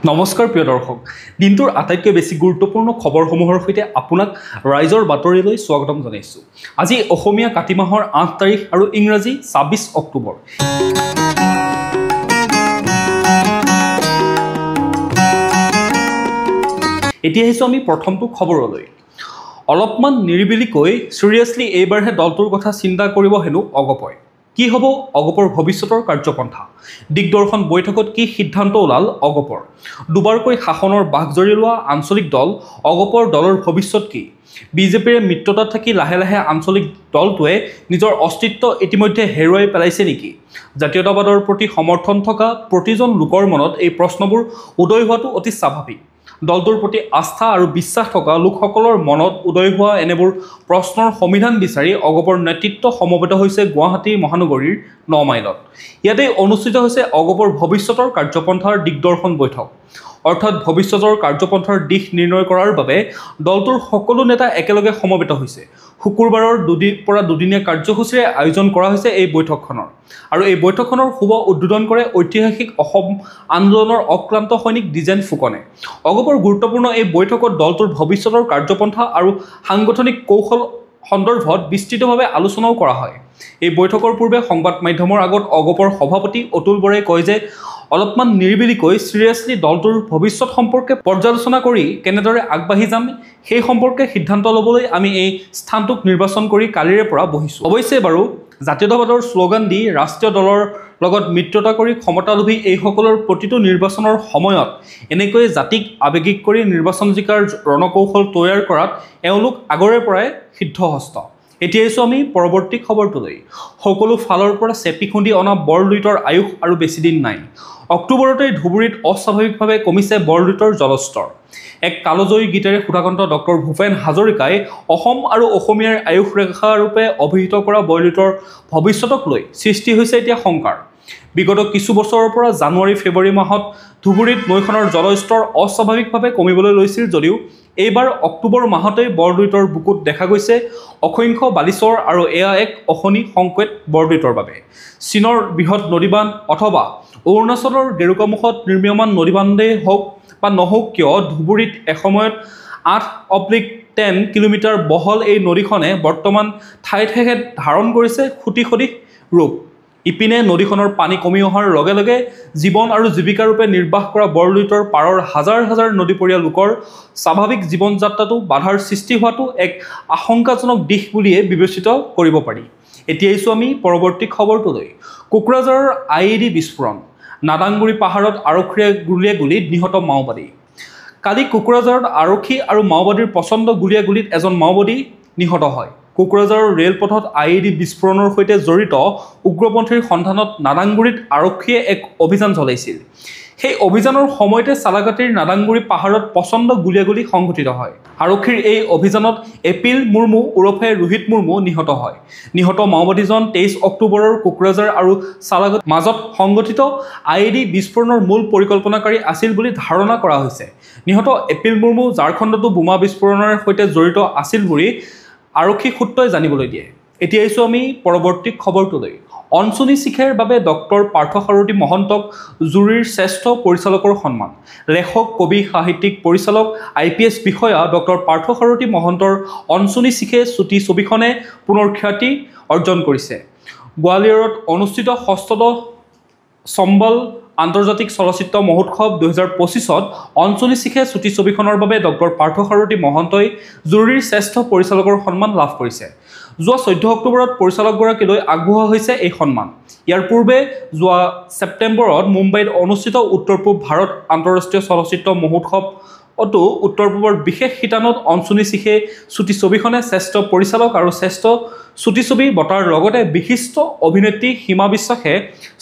নমস্কাৰ প্ৰিয় দৰ্শক দিনটোৰ আটাইতকৈ বেছি গুৰুত্বপূৰ্ণ খবৰসমূহৰ সৈতে আপোনাক ৰাইজৰ বাতৰিলৈ স্বাগতম জনাইছোঁ আজি অসমীয়া কাতি মাহৰ 8 তাৰিখ আৰু ইংৰাজী 26 অক্টোবৰ এতিয়া আহিছোঁ আমি প্ৰথমটো খবৰলৈ অলপমান নিৰিবিলিকৈ সিৰিয়াছলি এইবাৰহে দলটোৰ কথা চিন্তা কৰিব হেনো অগপয় কি হ'ব অগপৰ ভৱিষ্যতৰ কাৰ্যপন্থা দিগদৰ্শন বৈঠকত কি সিদ্ধান্ত ওলাল অগপৰ দুবাৰকৈ শাসনৰ বাঘজৰি লোৱা আঞ্চলিক দল অগপৰ দলৰ ভৱিষ্যত কি বিজেপিৰ মিত্ৰতাত থাকি লাহে লাহে আঞ্চলিক দলটোৱে নিজৰ অস্তিত্ব ইতিমধ্যে হেৰুৱাই পেলাইছে নেকি জাতীয়তাবাদৰ প্ৰতি সমৰ্থন থকা প্ৰতিজন লোকৰ মনত এই প্ৰশ্নবোৰ উদয় হোৱাটো অতি স্বাভাৱিক দলটোৰ প্ৰতি আস্থা আৰু বিশ্বাস থকা লোকসকলৰ মনত উদয় হোৱা এনেবোৰ প্ৰশ্নৰ সমাধান বিচাৰি অগপৰ নেতৃত্ব সমবেত হৈছে গুৱাহাটী মহানগৰীৰ 9 মাইলত ইয়াতে অনুষ্ঠিত হৈছে অগপৰ ভৱিষ্যতৰ কাৰ্যপন্থাৰ দিগদৰ্শন বৈঠক অৰ্থাৎ ভৱিষ্যতৰ কাৰ্যপন্থাৰ দিশ নিৰ্ণয় কৰাৰ বাবে দলটোৰ সকলো নেতা একেলগে সমবেত হৈছে শুকুৰবাৰৰ দুদিনীয়া কাৰ্যসূচীৰে আয়োজন কৰা হৈছে এই বৈঠকখনৰ আৰু এই বৈঠকখনৰ শুভ উদ্বোধন কৰে ঐতিহাসিক অসম আন্দোলনৰ অক্লান্ত সৈনিক দ্বিজেন ফুকনে অগপৰ গুৰুত্বপূৰ্ণ এই বৈঠকত দলটোৰ ভৱিষ্যতৰ কাৰ্যপন্থা আৰু সাংগঠনিক কৌশল সন্দৰ্ভত বিস্তৃতভাৱে আলোচনাও কৰা হয় এই বৈঠকৰ পূৰ্বে সংবাদ মাধ্যমৰ আগত অগপৰ সভাপতি অতুল বৰাই কয় যে অলপমান নিৰিবিলিকৈ সিৰিয়াছলি দলটোৰ ভৱিষ্যত সম্পৰ্কে পৰ্যালোচনা কৰি কেনেদৰে আগবাঢ়ি যাম সেই সম্পৰ্কে সিদ্ধান্ত ল'বলৈ আমি এই স্থানটোক নিৰ্বাচন কৰি কালিৰে পৰা বহিছোঁ অৱশ্যে বাৰু জাতীয়তাবাদৰ শ্লোগান দি ৰাষ্ট্ৰীয় দলৰ লগত মিত্ৰতা কৰি ক্ষমতালোভী এইসকলৰ প্ৰতিটো নিৰ্বাচনৰ সময়ত এনেকৈ জাতিক আৱেগিক কৰি নিৰ্বাচন জিকাৰ ৰণকৌশল তৈয়াৰ কৰাত এওঁলোক আগৰে পৰাই সিদ্ধহস্ত এতিয়া আছোঁ আমি পৰৱৰ্তী খবৰটোলৈ সকলো ফালৰ পৰা চেপি খুন্দি অনা বৰলুইতৰ আয়ুস আৰু বেছি দিন নাই অক্টোবৰতে ধুবুৰীত অস্বাভাৱিকভাৱে কমিছে বৰলুইতৰ জলস্তৰ এক কালজয়ী গীতেৰে সুধাকন্ত ডক্টৰ ভূপেন হাজৰিকাই অসম আৰু অসমীয়াৰ আয়ুস ৰেখা ৰূপে অভিহিত কৰা বৰলুইতৰ ভৱিষ্যতক লৈ সৃষ্টি হৈছে এতিয়া শংকাৰ বিগত কিছু বছৰৰ পৰা জানুৱাৰী ফেব্ৰুৱাৰী মাহত ধুবুৰীত নৈখনৰ জলস্তৰ অস্বাভাৱিকভাৱে কমিবলৈ লৈছিল যদিও এইবাৰ অক্টোবৰ মাহতেই বৰলুইতৰ বুকুত দেখা গৈছে অসংখ্য বালিচৰ আৰু এয়া এক অশনি সংকেত বৰলুইতৰ বাবে চীনৰ বৃহৎ নদীবান্ধ অথবা অৰুণাচলৰ গেৰুকামুখত নিৰ্মীয়মান নদীবান্ধেই হওক বা নহওক কিয় ধুবুৰীত এসময়ত 8/10 কিলোমিটাৰ বহল এই নদীখনে বৰ্তমান ঠায়ে ঠায়ে ধাৰণ কৰিছে খুটি সদৃশ ৰূপ ইপিনে নদীখনৰ পানী কমি অহাৰ লগে লগে জীৱন আৰু জীৱিকা ৰূপে নিৰ্বাহ কৰা বৰলুইতৰ পাৰৰ হাজাৰ হাজাৰ নদীপৰীয়া লোকৰ স্বাভাৱিক জীৱন যাত্ৰাটো বাধাৰ সৃষ্টি হোৱাটো এক আশংকাজনক দিশ বুলিয়ে বিবেচিত কৰিব পাৰি এতিয়া আছোঁ আমি পৰৱৰ্তী খবৰটোলৈ কোকৰাঝাৰৰ IED বিস্ফোৰণ নাদাংগুৰি পাহাৰত আৰক্ষীয়ে গুলীয়াগুলীত নিহত মাওবাদী কালি কোকৰাঝাৰত আৰক্ষী আৰু মাওবাদীৰ পচন্দ গুলীয়াগুলীত এজন মাওবাদী নিহত হয় কোকৰাঝাৰৰ ৰেলপথত IED বিস্ফোৰণৰ সৈতে জড়িত উগ্ৰপন্থীৰ সন্ধানত নাদাংগুৰিত আৰক্ষীয়ে এক অভিযান চলাইছিল সেই অভিযানৰ সময়তে চালাগাটিৰ নাদাংগুৰি পাহাৰত পচন্দ গুলীয়াগুলী সংঘটিত হয় আৰক্ষীৰ এই অভিযানত এপিল মুৰ্মু ওৰফে ৰোহিত মুৰ্মু নিহত হয় নিহত মাওবাদীজন 23 অক্টোবৰৰ কোকৰাঝাৰ আৰু চালাগাট মাজত সংঘটিত IED বিস্ফোৰণৰ মূল পৰিকল্পনাকাৰী আছিল বুলি ধাৰণা কৰা হৈছে নিহত এপিল মুৰ্মু ঝাৰখণ্ডতো বোমা বিস্ফোৰণৰ সৈতে জড়িত আছিল বুলি আৰক্ষী সূত্ৰই জানিবলৈ দিয়ে এতিয়া আছোঁ আমি পৰৱৰ্তী খবৰটোলৈ অনচুনী শিখেৰ বাবে ডক্টৰ পাৰ্থসাৰথী মহন্তক জুৰীৰ শ্ৰেষ্ঠ পৰিচালকৰ সন্মান লেখক কবি সাহিত্যিক পৰিচালক IPS বিষয়া ডক্টৰ পাৰ্থসাৰথী মহন্তৰ অনচুনী শিখে চুটি ছবিখনে পুনৰ খ্যাতি অৰ্জন কৰিছে গোৱালিয়ৰত অনুষ্ঠিত 6ম চম্বল আন্তৰ্জাতিক চলচ্চিত্ৰ মহোৎসৱ 2025ত অনচুনী শিখে চুটি ছবিখনৰ বাবে ডক্টৰ পাৰ্থসাৰথী মহন্তই জুৰীৰ শ্ৰেষ্ঠ পৰিচালকৰ সন্মান লাভ কৰিছে যোৱা 14 অক্টোবৰত পৰিচালকগৰাকীলৈ আগবঢ়োৱা হৈছে এই সন্মান ইয়াৰ পূৰ্বে যোৱা ছেপ্টেম্বৰত মুম্বাইত অনুষ্ঠিত উত্তৰ পূব ভাৰত আন্তঃৰাষ্ট্ৰীয় চলচ্চিত্ৰ মহোৎসৱ উত্তৰ পূবৰ বিশেষ শিতানত অনচুনী শিখে চুটি ছবিখনে শ্ৰেষ্ঠ পৰিচালক আৰু শ্ৰেষ্ঠ চুটি ছবি বঁটাৰ লগতে বিশিষ্ট অভিনেত্ৰী হিমা বিশ্বাসে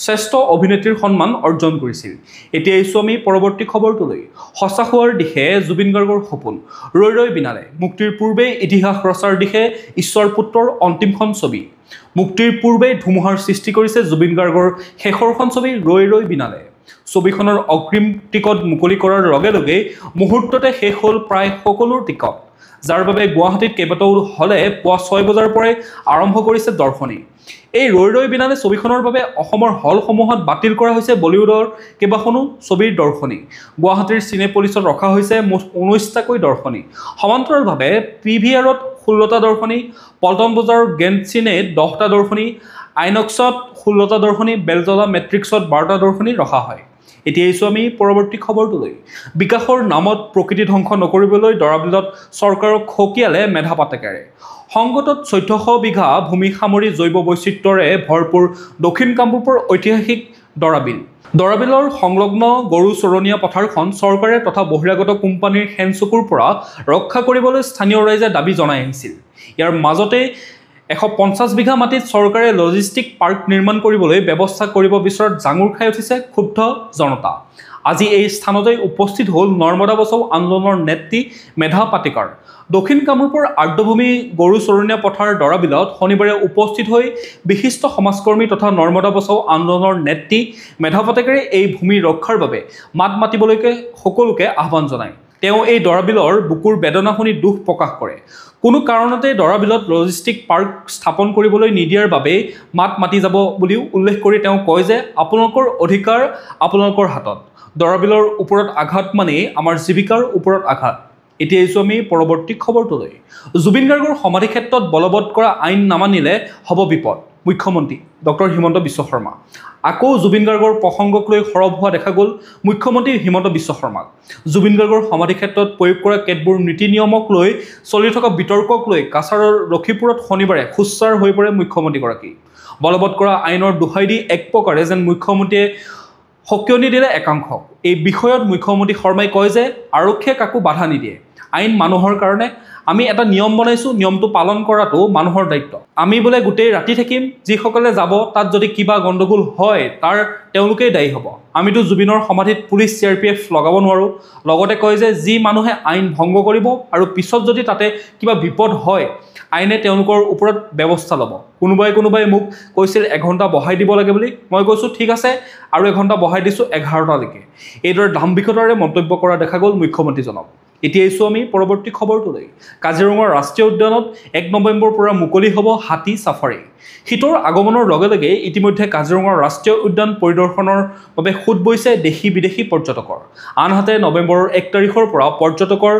শ্ৰেষ্ঠ অভিনেত্ৰীৰ সন্মান অৰ্জন কৰিছিল এতিয়া আছোঁ আমি পৰৱৰ্তী খবৰটোলৈ সঁচা হোৱাৰ দিশে জুবিন গাৰ্গৰ সপোন ৰৈ ৰৈ বিনালে মুক্তিৰ পূৰ্বে ইতিহাস ৰচাৰ দিশে ঈশ্বৰ পুত্ৰৰ অন্তিমখন ছবি মুক্তিৰ পূৰ্বে ধুমুহাৰ সৃষ্টি কৰিছে জুবিন গাৰ্গৰ শেষৰখন ছবি ৰৈ ৰৈ বিনালে ছবিখনৰ অগ্ৰিম টিকট মুকলি কৰাৰ লগে লগে মুহূৰ্ততে শেষ হ'ল প্ৰায় সকলো টিকট যাৰ বাবে গুৱাহাটীত কেইবাটাও হলে পুৱা 6 বজাৰ পৰাই আৰম্ভ কৰিছে দৰ্শনী। এই ৰৈ ৰৈ বিনালে ছবিখনৰ বাবে অসমৰ হলসমূহত বাতিল কৰা হৈছে বলিউডৰ কেইবাখনো ছবিৰ দৰ্শনী। গুৱাহাটীৰ চিনেপলিছত ৰখা হৈছে মুঠ 19টাকৈ দৰ্শনী। সমান্তৰালভাৱে PVRত 16টা দৰ্শনী, পল্টন বজাৰৰ গ্ৰেণ্ড চিনেত 10টা দৰ্শনী, আইনক্সত 16টা দৰ্শনী, বেলতলা মেট্ৰিক্সত 12টা দৰ্শনী ৰখা হয়। এতিয়া আহিছোঁ আমি পৰৱৰ্তী খবৰটোলৈ। বিকাশৰ নামত প্ৰকৃতি ধ্বংস নকৰিবলৈ দৰাবিলত চৰকাৰক সকীয়ালে মেধা পাটেকাৰে। সংগতত 1400 বিঘা ভূমি সামৰি জৈৱ বৈচিত্ৰ্যৰে ভৰপূৰ দক্ষিণ কামৰূপৰ ঐতিহাসিক দৰাবিল। দৰাবিলৰ সংলগ্ন গৰু চৰণীয়া পথাৰখন চৰকাৰে তথা বহিৰাগত কোম্পানীৰ হেনচকুৰ পৰা ৰক্ষা কৰিবলৈ স্থানীয় ৰাইজে দাবী জনাই আহিছিল। ইয়াৰ মাজতে 150 বিঘা মাটিত চৰকাৰে লজিষ্টিক পাৰ্ক নিৰ্মাণ কৰিবলৈ ব্যৱস্থা কৰিব বিচৰাত জাঙুৰ খাই উঠিছে ক্ষুব্ধ জনতা। আজি এই স্থানতে উপস্থিত হ'ল নৰ্মদা বচাও আন্দোলনৰ নেত্ৰী মেধা পাটেকাৰ। দক্ষিণ কামৰূপৰ আৰ্দ্ৰভূমি গৰু চৰণীয়া পথাৰ দৰাবিলত শনিবাৰে উপস্থিত হৈ বিশিষ্ট সমাজকৰ্মী তথা নৰ্মদা বচাও আন্দোলনৰ নেত্ৰী মেধা পাটেকাৰে এই ভূমি ৰক্ষাৰ বাবে মাত মাতিবলৈকে সকলোকে আহ্বান জনায়। তেওঁ এই দৰাবিলৰ বুকুৰ বেদনা শুনি দুখ প্ৰকাশ কৰে। কোনো কাৰণতে দৰাবিলত লজিষ্টিক পাৰ্ক স্থাপন কৰিবলৈ নিদিয়াৰ বাবে মাত মাতি যাব বুলিও উল্লেখ কৰি তেওঁ কয় যে আপোনালোকৰ অধিকাৰ আপোনালোকৰ হাতত। দৰাবিলৰ ওপৰত আঘাত মানেই আমাৰ জীৱিকাৰ ওপৰত আঘাত। এতিয়া আহিছোঁ আমি পৰৱৰ্তী খবৰটোলৈ। জুবিন গাৰ্গৰ সমাধি ক্ষেত্ৰত বলবৎ কৰা আইন নামানিলে হ'ব বিপদ, মুখ্যমন্ত্ৰী ডক্টৰ হিমন্ত বিশ্ব শৰ্মা। আকৌ জুবিন গাৰ্গৰ প্ৰসংগক লৈ সৰব হোৱা দেখা গ'ল মুখ্যমন্ত্ৰী হিমন্ত বিশ্ব শৰ্মাক। জুবিন গাৰ্গৰ সমাধি ক্ষেত্ৰত প্ৰয়োগ কৰা কেতবোৰ নীতি নিয়মক লৈ চলি থকা বিতৰ্কক লৈ কাছাৰৰ লক্ষীপুৰত শনিবাৰে সোচ্চাৰ হৈ পৰে মুখ্যমন্ত্ৰীগৰাকী। বলবৎ কৰা আইনৰ দোহাই দি এক প্ৰকাৰে যেন মুখ্যমন্ত্ৰীয়ে সকিয়নি দিলে একাংশক। এই বিষয়ত মুখ্যমন্ত্ৰী শৰ্মাই কয় যে আৰক্ষীয়ে কাকো বাধা নিদিয়ে, আইন মানুহৰ কাৰণে। আমি এটা নিয়ম বনাইছোঁ, নিয়মটো পালন কৰাটো মানুহৰ দায়িত্ব। আমি বোলে গোটেই ৰাতি থাকিম, যিসকলে যাব তাত যদি কিবা গণ্ডগোল হয় তাৰ তেওঁলোকেই দায়ী হ'ব। আমিতো জুবিনৰ সমাধিত পুলিচ CRPF লগাব নোৱাৰোঁ। লগতে কয় যে যি মানুহে আইন ভংগ কৰিব আৰু পিছত যদি তাতে কিবা বিপদ হয় আইনে তেওঁলোকৰ ওপৰত ব্যৱস্থা ল'ব। কোনোবাই মোক কৈছিল 1 ঘণ্টা বঢ়াই দিব লাগে বুলি। মই কৈছোঁ ঠিক আছে, আৰু 1 ঘণ্টা বঢ়াই দিছোঁ 11টালৈকে। এইদৰে দাম্ভিকতাৰে মন্তব্য কৰা দেখা গ'ল মুখ্যমন্ত্ৰীজনক। এতিয়া আহিছোঁ আমি পৰৱৰ্তী খবৰটোলৈ। কাজিৰঙা ৰাষ্ট্ৰীয় উদ্যানত 1 নৱেম্বৰৰ পৰা মুকলি হ'ব হাতী ছাফাৰী। শীতৰ আগমনৰ লগে লগে ইতিমধ্যে কাজিৰঙা ৰাষ্ট্ৰীয় উদ্যান পৰিদৰ্শনৰ বাবে সোঁত বৈছে দেশী বিদেশী পৰ্যটকৰ। আনহাতে নৱেম্বৰৰ 1 তাৰিখৰ পৰা পৰ্যটকৰ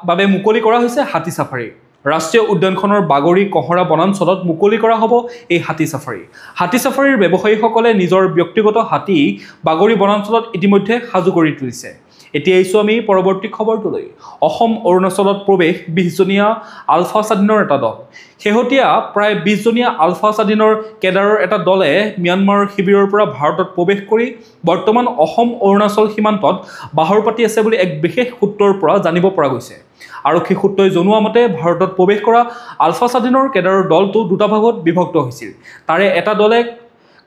বাবে মুকলি কৰা হৈছে হাতী ছাফাৰী। ৰাষ্ট্ৰীয় উদ্যানখনৰ বাগৰি কহৰা বনাঞ্চলত মুকলি কৰা হ'ব এই হাতী ছাফাৰী। হাতী ছাফাৰীৰ ব্যৱসায়ীসকলে নিজৰ ব্যক্তিগত হাতী বাগৰি বনাঞ্চলত ইতিমধ্যে সাজু কৰি তুলিছে। এতিয়া আহিছোঁ আমি পৰৱৰ্তী খবৰটোলৈ। অসম অৰুণাচলত প্ৰৱেশ 20জনীয়া আলফা স্বাধীনৰ এটা দল। শেহতীয়া প্ৰায় 20জনীয়া আলফা স্বাধীনৰ কেডাৰৰ এটা দলে ম্যানমাৰৰ শিবিৰৰ পৰা ভাৰতত প্ৰৱেশ কৰি বৰ্তমান অসম অৰুণাচল সীমান্তত বাহৰ পাতি আছে বুলি এক বিশেষ সূত্ৰৰ পৰা জানিব পৰা গৈছে। আৰক্ষী সূত্ৰই জনোৱা মতে ভাৰতত প্ৰৱেশ কৰা আলফা স্বাধীনৰ কেডাৰৰ দলটো দুটা ভাগত বিভক্ত হৈছিল। তাৰে এটা দলে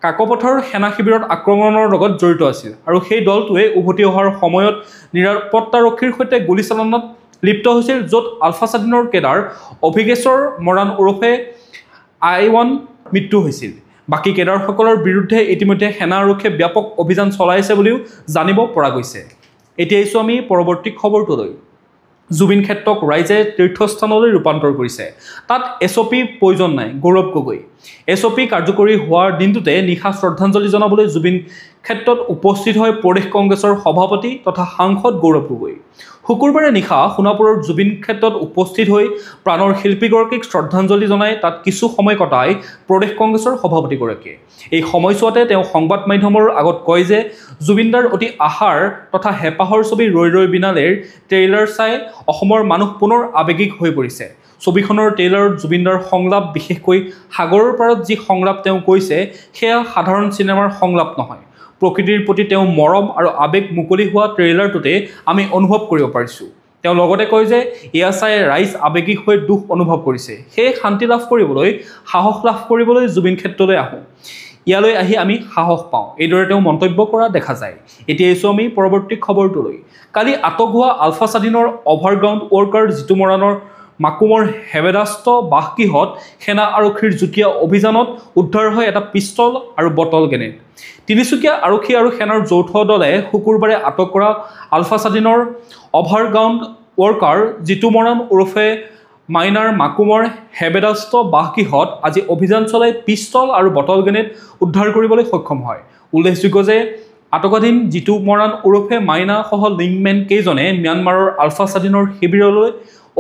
কাকপথাৰ সেনা শিবিৰত আক্ৰমণৰ লগত জড়িত আছিল আৰু সেই দলটোৱে উভতি অহাৰ সময়ত নিৰাপত্তাৰক্ষীৰ সৈতে গুলীচালনাত লিপ্ত হৈছিল, য'ত আলফা স্বাধীনৰ কেডাৰ অভিগেশ্বৰ মৰাণ ওৰফে I1 মৃত্যু হৈছিল। বাকী কেডাৰসকলৰ বিৰুদ্ধে ইতিমধ্যে সেনা আৰক্ষীয়ে ব্যাপক অভিযান চলাইছে বুলিও জানিব পৰা গৈছে। এতিয়া আহিছোঁ আমি পৰৱৰ্তী খবৰটোলৈ। জুবিন ক্ষেত্ৰক ৰাইজে তীৰ্থস্থানলৈ ৰূপান্তৰ কৰিছে। তাত SOP প্ৰয়োজন নাই, গৌৰৱ গগৈ। SOP কাৰ্যকৰী হোৱাৰ দিনটোতে নিশা শ্ৰদ্ধাঞ্জলি জনাবলৈ জুবিন ক্ষেত্ৰত উপস্থিত হয় প্ৰদেশ কংগ্ৰেছৰ সভাপতি তথা সাংসদ গৌৰৱ গগৈ। শুকুৰবাৰে নিশা সোণাপুৰৰ জুবিন ক্ষেত্ৰত উপস্থিত হৈ প্ৰাণৰ শিল্পীগৰাকীক শ্ৰদ্ধাঞ্জলি জনাই তাত কিছু সময় কটাই প্ৰদেশ কংগ্ৰেছৰ সভাপতিগৰাকীয়ে। এই সময়ছোৱাতে তেওঁ সংবাদ মাধ্যমৰ আগত কয় যে জুবিনদাৰ অতি আশাৰ তথা হেঁপাহৰ ছবি ৰৈ ৰৈ বিনালেৰ ট্ৰেইলাৰ চাই অসমৰ মানুহ পুনৰ আৱেগিক হৈ পৰিছে। ছবিখনৰ ট্ৰেইলাৰত জুবিনদাৰ সংলাপ, বিশেষকৈ সাগৰৰ পাৰত যি সংলাপ তেওঁ কৈছে সেয়া সাধাৰণ চিনেমাৰ সংলাপ নহয়। প্ৰকৃতিৰ প্ৰতি তেওঁ মৰম আৰু আৱেগ মুকলি হোৱা ট্ৰেইলাৰটোতে আমি অনুভৱ কৰিব পাৰিছোঁ। তেওঁ লগতে কয় যে এয়া চাই ৰাইজ আৱেগিক হৈ দুখ অনুভৱ কৰিছে। সেয়ে শান্তি লাভ কৰিবলৈ, সাহস লাভ কৰিবলৈ জুবিন ক্ষেত্ৰলৈ আহোঁ। ইয়ালৈ আহি আমি সাহস পাওঁ, এইদৰে তেওঁ মন্তব্য কৰা দেখা যায়। এতিয়া আহিছোঁ আমি পৰৱৰ্তী খবৰটোলৈ। কালি আটক হোৱা আলফা স্বাধীনৰ অভাৰগ্ৰাউণ্ড ৱৰ্কাৰ জিতু মৰাণৰ মাকুমৰ হেবেদাস্ত বাসগৃহত সেনা আৰক্ষীৰ যুটীয়া অভিযানত উদ্ধাৰ হয় এটা পিষ্টল আৰু বটল গ্ৰেনেড। তিনিচুকীয়া আৰক্ষী আৰু সেনাৰ যৌথ দলে শুকুৰবাৰে আটক কৰা আলফা স্বাধীনৰ অভাৰগ্ৰাউণ্ড ৱৰ্কাৰ জিতু মৰাণ ওৰফে মাইনাৰ মাকুমৰ হেবেদাস্ত বাসগৃহত আজি অভিযান চলাই পিষ্টল আৰু বটল গ্ৰেনেড উদ্ধাৰ কৰিবলৈ সক্ষম হয়। উল্লেখযোগ্য যে আটকাধীন জিতু মৰাণ ওৰফে মাইনাসহ লিংকমেন কেইজনে ম্যানমাৰৰ আলফা স্বাধীনৰ শিবিৰলৈ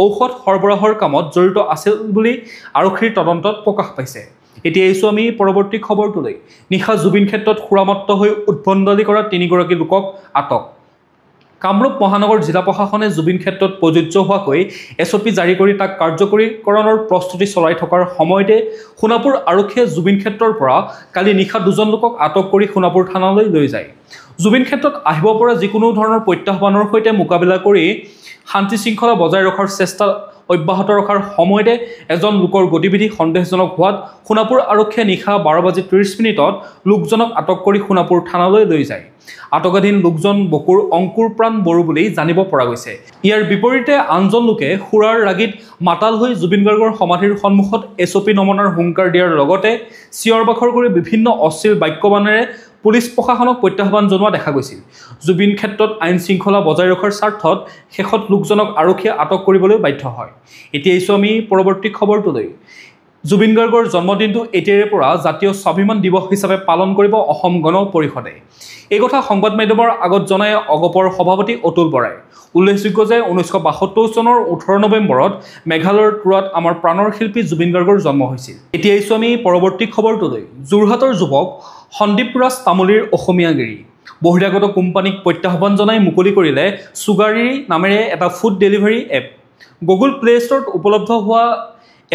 ঔষধ সৰবৰাহৰ কামত জড়িত আছিল বুলি আৰক্ষীৰ তদন্তত প্ৰকাশ পাইছে। এতিয়া আহিছোঁ আমি পৰৱৰ্তী খবৰটোলৈ। নিশা জুবিন ক্ষেত্ৰত সুৰামত্ত হৈ উদ্ভণ্ডালি কৰা 3গৰাকী লোকক আটক। কামৰূপ মহানগৰ জিলা প্ৰশাসনে জুবিন ক্ষেত্ৰত প্ৰযোজ্য হোৱাকৈ SOP জাৰি কৰি তাক কাৰ্যকৰীকৰণৰ প্ৰস্তুতি চলাই থকাৰ সময়তে সোণাপুৰ আৰক্ষীয়ে জুবিন ক্ষেত্ৰৰ পৰা কালি নিশা 2জন লোকক আটক কৰি সোণাপুৰ থানালৈ লৈ যায়। জুবিন ক্ষেত্ৰত আহিব পৰা যিকোনো ধৰণৰ প্ৰত্যাহ্বানৰ সৈতে মোকাবিলা কৰি শান্তি শৃংখলা বজাই ৰখাৰ চেষ্টা অব্যাহত ৰখাৰ সময়তে এজন লোকৰ গতিবিধি সন্দেহজনক হোৱাত সোণাপুৰ আৰক্ষীয়ে নিশা 12:30 লোকজনক আটক কৰি সোণাপুৰ থানালৈ লৈ যায়। আটকাধীন লোকজন বকুৰ অংকুৰ প্ৰাণ বড়ো বুলি জানিব পৰা গৈছে। ইয়াৰ বিপৰীতে আনজন লোকে সুৰাৰ ৰাগীত মাতাল হৈ জুবিন গাৰ্গৰ সমাধিৰ সন্মুখত SOP নমনাৰ হুংকাৰ দিয়াৰ লগতে চিঞৰ বাখৰ কৰি বিভিন্ন অশ্লীল বাক্যবাণেৰে পুলিচ প্ৰশাসনক প্ৰত্যাহ্বান জনোৱা দেখা গৈছিল। জুবিন ক্ষেত্ৰত আইন শৃংখলা বজাই ৰখাৰ স্বাৰ্থত শেষত লোকজনক আৰক্ষীয়ে আটক কৰিবলৈ বাধ্য হয়। এতিয়া আহিছোঁ আমি পৰৱৰ্তী খবৰটোলৈ। জুবিন গাৰ্গৰ জন্মদিনটো এতিয়াৰে পৰা জাতীয় স্বাভিমান দিৱস হিচাপে পালন কৰিব অসম গণ পৰিষদে। এই কথা সংবাদ মাধ্যমৰ আগত জনায় অগপৰ সভাপতি অতুল বৰাই। উল্লেখযোগ্য যে 1972 চনৰ 18 নৱেম্বৰত মেঘালয়ৰ তুৰাত আমাৰ প্ৰাণৰ শিল্পী জুবিন গাৰ্গৰ জন্ম হৈছিল। এতিয়া আহিছোঁ আমি পৰৱৰ্তী খবৰটোলৈ। যোৰহাটৰ যুৱক সন্দীপ ৰাজ তামুলীৰ অসমীয়াগিৰি বহিৰাগত কোম্পানীক প্ৰত্যাহ্বান জনাই মুকলি কৰিলে চুগাৰী নামেৰে এটা food delivery app. Google play ষ্টৰত উপলব্ধ হোৱা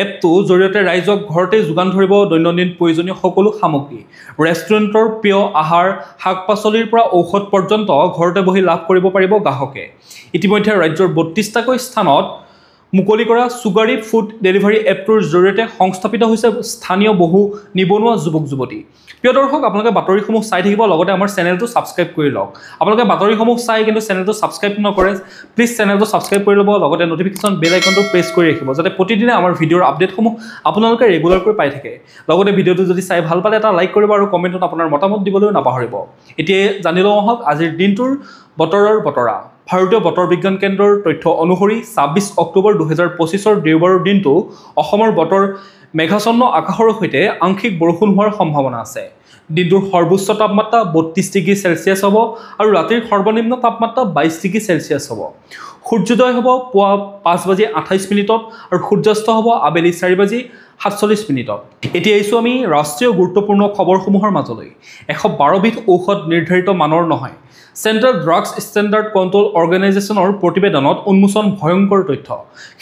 এপটোৰ জৰিয়তে ৰাইজক ঘৰতে যোগান ধৰিব দৈনন্দিন প্ৰয়োজনীয় সকলো সামগ্ৰী। ৰেষ্টুৰেণ্টৰ প্ৰিয় আহাৰ, শাক পাচলিৰ পৰা ঔষধ পৰ্যন্ত ঘৰতে বহি লাভ কৰিব পাৰিব গ্ৰাহকে। ইতিমধ্যে ৰাজ্যৰ 32টাকৈ স্থানত মুকলি কৰা চুগাৰী ফুড ডেলিভাৰী এপটোৰ জৰিয়তে সংস্থাপিত হৈছে স্থানীয় বহু নিবনুৱা যুৱক যুৱতী। প্ৰিয় দৰ্শক, আপোনালোকে বাতৰিসমূহ চাই থাকিব, লগতে আমাৰ চেনেলটো ছাবস্ক্ৰাইব কৰি লওক। আপোনালোকে বাতৰিসমূহ চাই কিন্তু চেনেলটো ছাবস্ক্ৰাইব নকৰে, প্লিজ চেনেলটো ছাবস্ক্ৰাইব কৰি ল'ব, লগতে নটিফিকেশ্যন বেল আইকনটো প্ৰেছ কৰি ৰাখিব, যাতে প্ৰতিদিনে আমাৰ ভিডিঅ'ৰ আপডেটসমূহ আপোনালোকে ৰেগুলাৰকৈ পাই থাকে। লগতে ভিডিঅ'টো যদি চাই ভাল পালে এটা লাইক কৰিব আৰু কমেণ্টত আপোনাৰ মতামত দিবলৈও নাপাহৰিব। এতিয়া জানি লওঁ আহক আজিৰ দিনটোৰ বতৰৰ বতৰা। ভাৰতীয় বতৰ বিজ্ঞান কেন্দ্ৰৰ তথ্য অনুসৰি 26 অক্টোবৰ 2025 দেওবাৰৰ দিনটো অসমৰ বতৰ মেঘাচ্ছন্ন আকাশৰ সৈতে আংশিক বৰষুণ হোৱাৰ সম্ভাৱনা আছে। দিনটোৰ সৰ্বোচ্চ তাপমাত্ৰা 32 ডিগ্ৰী চেলছিয়াছ হ'ব আৰু ৰাতিৰ সৰ্বনিম্ন তাপমাত্ৰা 22 ডিগ্ৰী চেলছিয়াছ হ'ব। সূৰ্যোদয় হ'ব পুৱা 5:28 আৰু সূৰ্যাস্ত হ'ব আবেলি 4:47। এতিয়া আহিছোঁ আমি ৰাষ্ট্ৰীয় গুৰুত্বপূৰ্ণ খবৰসমূহৰ মাজলৈ। 112বিধ ঔষধ নিৰ্ধাৰিত মানৰ নহয়। চেণ্ট্ৰেল ড্ৰাগছ ষ্টেণ্ডাৰ্ড কণ্ট্ৰল অৰ্গেনাইজেশ্যনৰ প্ৰতিবেদনত উন্মোচন ভয়ংকৰ তথ্য।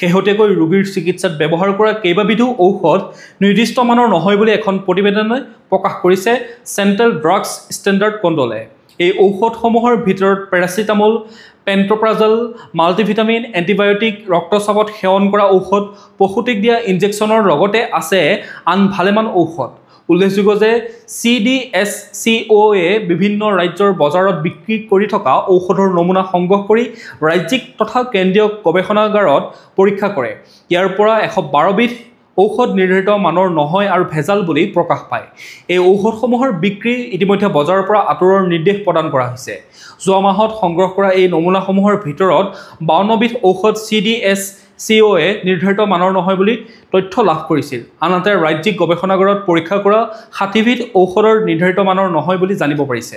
শেহতীয়াকৈ ৰোগীৰ চিকিৎসাত ব্যৱহাৰ কৰা কেইবাবিধো ঔষধ নিৰ্দিষ্ট মানৰ নহয় বুলি এখন প্ৰতিবেদনে প্ৰকাশ কৰিছে চেণ্ট্ৰেল ড্ৰাগছ ষ্টেণ্ডাৰ্ড কণ্ট্ৰলে। এই ঔষধসমূহৰ ভিতৰত পেৰাচিটামল, পেণ্ট'প্ৰাজল, মাল্টিভিটামিন, এণ্টিবায়'টিক, ৰক্তচাপত সেৱন কৰা ঔষধ, প্ৰসূতিক দিয়া ইনজেকশ্যনৰ লগতে আছে আন ভালেমান ঔষধ। উল্লেখযোগ্য যে CDSCOয়ে বিভিন্ন ৰাজ্যৰ বজাৰত বিক্ৰী কৰি থকা ঔষধৰ নমুনা সংগ্ৰহ কৰি ৰাজ্যিক তথা কেন্দ্ৰীয় গৱেষণাগাৰত পৰীক্ষা কৰে। ইয়াৰ পৰা 112বিধ ঔষধ নিৰ্ধাৰিত মানৰ নহয় আৰু ভেজাল বুলি প্ৰকাশ পায়। এই ঔষধসমূহৰ বিক্ৰী ইতিমধ্যে বজাৰৰ পৰা আঁতৰোৱাৰ নিৰ্দেশ প্ৰদান কৰা হৈছে। যোৱা মাহত সংগ্ৰহ কৰা এই নমুনাসমূহৰ ভিতৰত 52বিধ ঔষধ CDSCOয়ে নিৰ্ধাৰিত মানৰ নহয় বুলি তথ্য লাভ কৰিছিল। আনহাতে ৰাজ্যিক গৱেষণাগাৰত পৰীক্ষা কৰা 60বিধ ঔষধৰ নিৰ্ধাৰিত মানৰ নহয় বুলি জানিব পাৰিছে।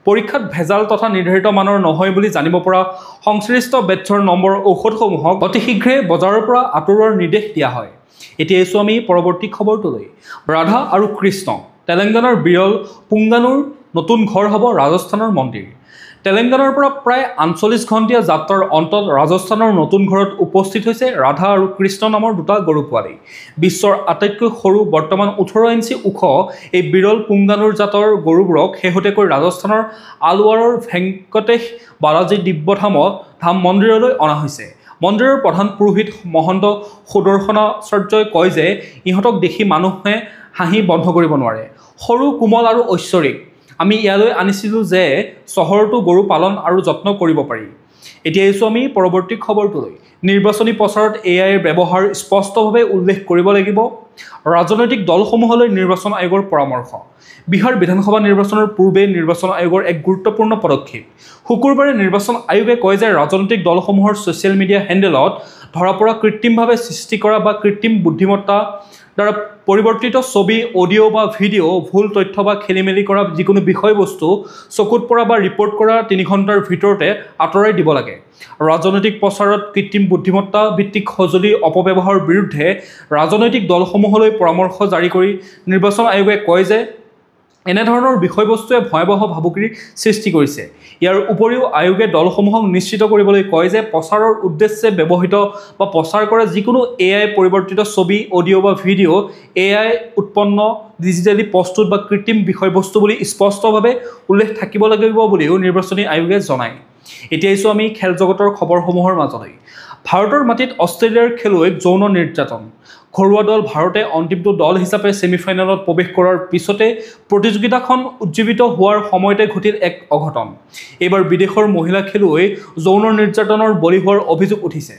পৰীক্ষাত ভেজাল তথা নিৰ্ধাৰিত মানৰ নহয় বুলি জানিব পৰা সংশ্লিষ্ট বেটছৰ নম্বৰ ঔষধসমূহক অতি শীঘ্ৰে বজাৰৰ পৰা আঁতৰোৱাৰ নিৰ্দেশ দিয়া হয়। এতিয়া আহিছোঁ আমি পৰৱৰ্তী খবৰটোলৈ। ৰাধা আৰু কৃষ্ণ, তেলেংগানাৰ বিৰল পুংগানুৰ নতুন ঘৰ হ'ব ৰাজস্থানৰ মন্দিৰ। তেলেংগানাৰ পৰা প্ৰায় 48 ঘণ্টীয়া যাত্ৰাৰ অন্তত ৰাজস্থানৰ নতুন ঘৰত উপস্থিত হৈছে ৰাধা আৰু কৃষ্ণ নামৰ দুটা গৰু পোৱালি। বিশ্বৰ আটাইতকৈ সৰু, বৰ্তমান 18 ইঞ্চি ওখ এই বিৰল পুংগানুৰ জাতৰ গৰুবোৰক শেহতীয়াকৈ ৰাজস্থানৰ আলৱাৰৰ ভেংকটেশ বালাজী দিব্যধাম মন্দিৰলৈ অনা হৈছে। মন্দিৰৰ প্ৰধান পুৰোহিত মহন্ত সুদৰ্শনাচাৰ্যই কয় যে ইহঁতক দেখি মানুহে হাঁহি বন্ধ কৰিব নোৱাৰে। সৰু, কোমল আৰু ঐশ্বৰিক। আমি ইয়ালৈ আনিছিলোঁ যে চহৰতো গৰু পালন আৰু যত্ন কৰিব পাৰি। এতিয়া আহিছোঁ আমি পৰৱৰ্তী খবৰটোলৈ। নিৰ্বাচনী প্ৰচাৰত এআইৰ ব্যৱহাৰ স্পষ্টভাৱে উল্লেখ কৰিব লাগিব। ৰাজনৈতিক দলসমূহলৈ নিৰ্বাচন আয়োগৰ পৰামৰ্শ। বিহাৰ বিধানসভা নিৰ্বাচনৰ পূৰ্বে নিৰ্বাচন আয়োগৰ এক গুৰুত্বপূৰ্ণ পদক্ষেপ। শুকুৰবাৰে নিৰ্বাচন আয়োগে কয় যে ৰাজনৈতিক দলসমূহৰ ছ'চিয়েল মিডিয়া হেণ্ডেলত ধৰা পৰা কৃত্ৰিমভাৱে সৃষ্টি কৰা বা কৃত্ৰিম বুদ্ধিমত্তা দ্বাৰা পৰিৱৰ্তিত ছবি, অডিঅ' বা ভিডিঅ', ভুল তথ্য বা খেলিমেলি কৰা যিকোনো বিষয়বস্তু চকুত পৰা বা ৰিপৰ্ট কৰা 3 ঘণ্টাৰ ভিতৰতে আঁতৰাই দিব লাগে। ৰাজনৈতিক প্ৰচাৰত কৃত্ৰিম বুদ্ধিমত্তা ভিত্তিক সঁজুলি অপব্যৱহাৰৰ বিৰুদ্ধে ৰাজনৈতিক দলসমূহলৈ পৰামৰ্শ জাৰি কৰি নিৰ্বাচন আয়োগে কয় যে এনেধৰণৰ বিষয়বস্তুৱে ভয়াৱহ ভাবুকিৰ সৃষ্টি কৰিছে। ইয়াৰ উপৰিও আয়োগে দলসমূহক নিশ্চিত কৰিবলৈ কয় যে প্ৰচাৰৰ উদ্দেশ্যে ব্যৱহৃত বা প্ৰচাৰ কৰা যিকোনো এআই পৰিৱৰ্তিত ছবি, অডিঅ' বা ভিডিঅ' এআই উৎপন্ন, ডিজিটেলি প্ৰস্তুত বা কৃত্ৰিম বিষয়বস্তু বুলি স্পষ্টভাৱে উল্লেখ থাকিব লাগিব বুলিও নিৰ্বাচনী আয়োগে জনায়। এতিয়া আহিছোঁ আমি খেল জগতৰ খবৰসমূহৰ মাজলৈ। ভাৰতৰ মাটিত অষ্ট্ৰেলিয়াৰ খেলুৱৈক যৌন নিৰ্যাতন। ঘৰুৱা দল ভাৰতে অন্তিমটো দল হিচাপে ছেমিফাইনেলত প্ৰৱেশ কৰাৰ পিছতে প্ৰতিযোগিতাখন উজ্জীৱিত হোৱাৰ সময়তে ঘটিল এক অঘটন। এইবাৰ বিদেশৰ মহিলা খেলুৱৈ যৌন নিৰ্যাতনৰ বলি হোৱাৰ অভিযোগ উঠিছে।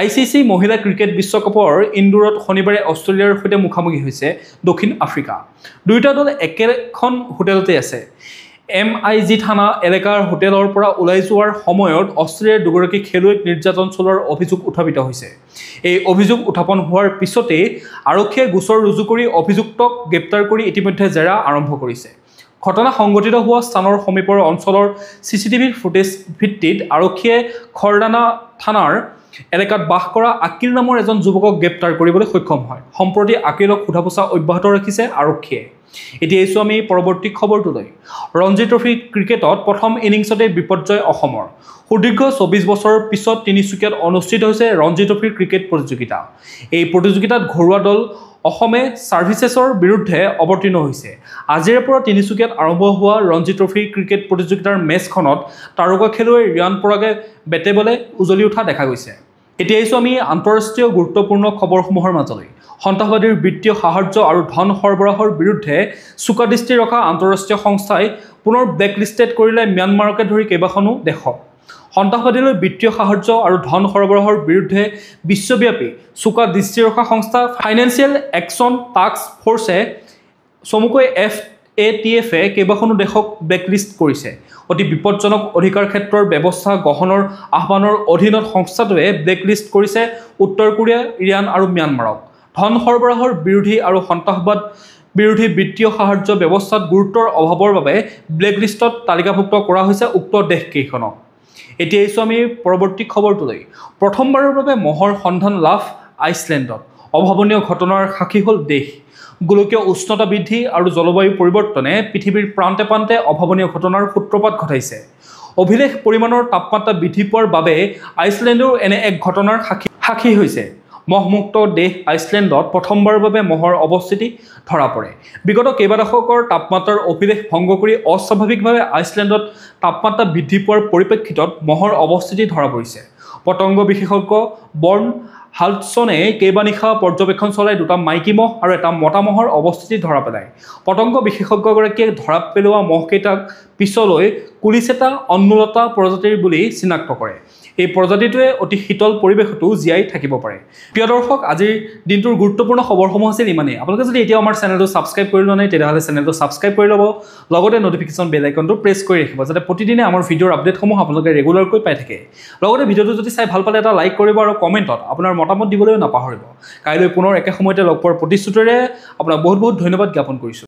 ICC মহিলা ক্ৰিকেট বিশ্বকাপৰ ইন্দোৰত শনিবাৰে অষ্ট্ৰেলিয়াৰ সৈতে মুখামুখি হৈছে দক্ষিণ আফ্ৰিকা। দুয়োটা দল একেখন হোটেলতে আছে। MIG থানা এলেকাৰ হোটেলৰ পৰা ওলাই যোৱাৰ সময়ত অষ্ট্ৰেলিয়াৰ দুগৰাকী খেলুৱৈক নিৰ্যাতন চলোৱাৰ অভিযোগ উত্থাপিত হৈছে। এই অভিযোগ উত্থাপন হোৱাৰ পিছতেই আৰক্ষীয়ে গোচৰ ৰুজু কৰি অভিযুক্তক গ্ৰেপ্তাৰ কৰি ইতিমধ্যে জেৰা আৰম্ভ কৰিছে। ঘটনা সংঘটিত হোৱা স্থানৰ সমীপৰ অঞ্চলৰ CCTV ফুটেজ ভিত্তিত আৰক্ষীয়ে খৰদানা থানাৰ এলেকাত বাস কৰা আকিল নামৰ এজন যুৱকক গ্ৰেপ্তাৰ কৰিবলৈ সক্ষম হয়। সম্প্ৰতি আকিলক সোধা-পোছা অব্যাহত ৰাখিছে আৰক্ষীয়ে। এতিয়া আহিছোঁ আমি পৰৱৰ্তী খবৰটোলৈ। ৰঞ্জী ট্ৰফী ক্ৰিকেটত প্ৰথম ইনিংছতে বিপৰ্যয় অসমৰ। সুদীৰ্ঘ 24 বছৰৰ পিছত তিনিচুকীয়াত অনুষ্ঠিত হৈছে ৰঞ্জী ট্ৰফীৰ ক্ৰিকেট প্ৰতিযোগিতা। এই প্ৰতিযোগিতাত ঘৰুৱা দল অসমে ছাৰ্ভিচেছৰ বিৰুদ্ধে অৱতীৰ্ণ হৈছে। আজিৰে পৰা তিনিচুকীয়াত আৰম্ভ হোৱা ৰঞ্জী ট্ৰফী ক্ৰিকেট প্ৰতিযোগিতাৰ মেচখনত তাৰকা খেলুৱৈ ৰিয়ান পৰাগে বেটে বলে উজলি উঠা দেখা গৈছে। এতিয়া আহিছোঁ আমি আন্তঃৰাষ্ট্ৰীয় গুৰুত্বপূৰ্ণ খবৰসমূহৰ মাজলৈ। সন্ত্ৰাসবাদীৰ বিত্তীয় সাহায্য আৰু ধন সৰবৰাহৰ বিৰুদ্ধে চোকা দৃষ্টি ৰখা আন্তঃৰাষ্ট্ৰীয় সংস্থাই পুনৰ ব্লেকলিষ্টেড কৰিলে ম্যানমাৰকে ধৰি কেইবাখনো দেশক। সন্ত্ৰাসবাদীলৈ বিত্তীয় সাহায্য আৰু ধন সৰবৰাহৰ বিৰুদ্ধে বিশ্বব্যাপী চোকা দৃষ্টি ৰখা সংস্থা ফাইনেন্সিয়েল একশ্যন টাস্ক ফ'ৰ্চে চমুকৈ FATF-এ কেইবাখনো দেশক ব্লেকলিষ্ট কৰিছে। অতি বিপদজনক অধিকাৰ ক্ষেত্ৰৰ ব্যৱস্থা গ্ৰহণৰ আহ্বানৰ অধীনত সংস্থাটোৱে ব্লেকলিষ্ট কৰিছে উত্তৰ কোৰিয়া, ইৰাণ আৰু ম্যানমাৰক। ধন সৰবৰাহৰ বিৰোধী আৰু সন্ত্ৰাসবাদ বিৰোধী বিত্তীয় সাহায্য ব্যৱস্থাত গুৰুত্বৰ অভাৱৰ বাবে ব্লেকলিষ্টত তালিকাভুক্ত কৰা হৈছে উক্ত দেশকেইখনক। এতিয়া আহিছোঁ আমি পৰৱৰ্তী খবৰটোলৈ। প্ৰথমবাৰৰ বাবে মহৰ সন্ধান লাভ আইচলেণ্ডত। অভাৱনীয় ঘটনাৰ সাক্ষী হ'ল দেশ। গোলকীয় উষ্ণতা বৃদ্ধি আৰু জলবায়ু পৰিৱৰ্তনে পৃথিৱীৰ প্ৰান্তে প্ৰান্তে অভাৱনীয় ঘটনাৰ সূত্ৰপাত ঘটাইছে। অভিলেখ পৰিমাণৰ তাপমাত্ৰা বৃদ্ধি পোৱাৰ বাবে আইচলেণ্ডেও এনে এক ঘটনাৰ সাক্ষী হৈছে। মহমুক্ত দেশ আইচলেণ্ডত প্ৰথমবাৰৰ বাবে মহৰ অৱস্থিতি ধৰা পৰে। বিগত কেইবা দশকৰ তাপমাত্ৰাৰ অভিলেখ ভংগ কৰি অস্বাভাৱিকভাৱে আইচলেণ্ডত তাপমাত্ৰা বৃদ্ধি পোৱাৰ পৰিপ্ৰেক্ষিতত মহৰ অৱস্থিতি ধৰা পৰিছে। পতংগ বিশেষজ্ঞ বৰ্ণ হাল্টছনে কেইবা নিশা পৰ্যবেক্ষণ চলাই 2টা মাইকী মহ আৰু এটা মতা মহৰ অৱস্থিতি ধৰা পেলায়। পতংগ বিশেষজ্ঞগৰাকীয়ে ধৰা পেলোৱা মহকেইটাক পিছলৈ কুলিচেটা অন্নুলতা প্ৰজাতিৰ বুলি চিনাক্ত কৰে। এই প্ৰজাতিটোৱে অতি শীতল পৰিৱেশতো জীয়াই থাকিব পাৰে। প্ৰিয় দৰ্শক, আজিৰ দিনটোৰ গুৰুত্বপূৰ্ণ খবৰসমূহ আছিল ইমানেই। আপোনালোকে যদি এতিয়াও আমাৰ চেনেলটো ছাবস্ক্ৰাইব কৰি লোৱা নাই তেতিয়াহ'লে চেনেলটো ছাবস্ক্ৰাইব কৰি ল'ব, লগতে নটিফিকেশ্যন বেল আইকনটো প্ৰেছ কৰি ৰাখিব যাতে প্ৰতিদিনে আমাৰ ভিডিঅ'ৰ আপডেটসমূহ আপোনালোকে ৰেগুলাৰকৈ পাই থাকে। লগতে ভিডিঅ'টো যদি চাই ভাল পালে এটা লাইক কৰিব আৰু কমেণ্টত আপোনাৰ মতামত দিবলৈও নাপাহৰিব। কাইলৈ পুনৰ একে সময়তে লগ পোৱাৰ প্ৰতিশ্ৰুতিৰে আপোনাক বহুত বহুত ধন্যবাদ জ্ঞাপন কৰিছোঁ।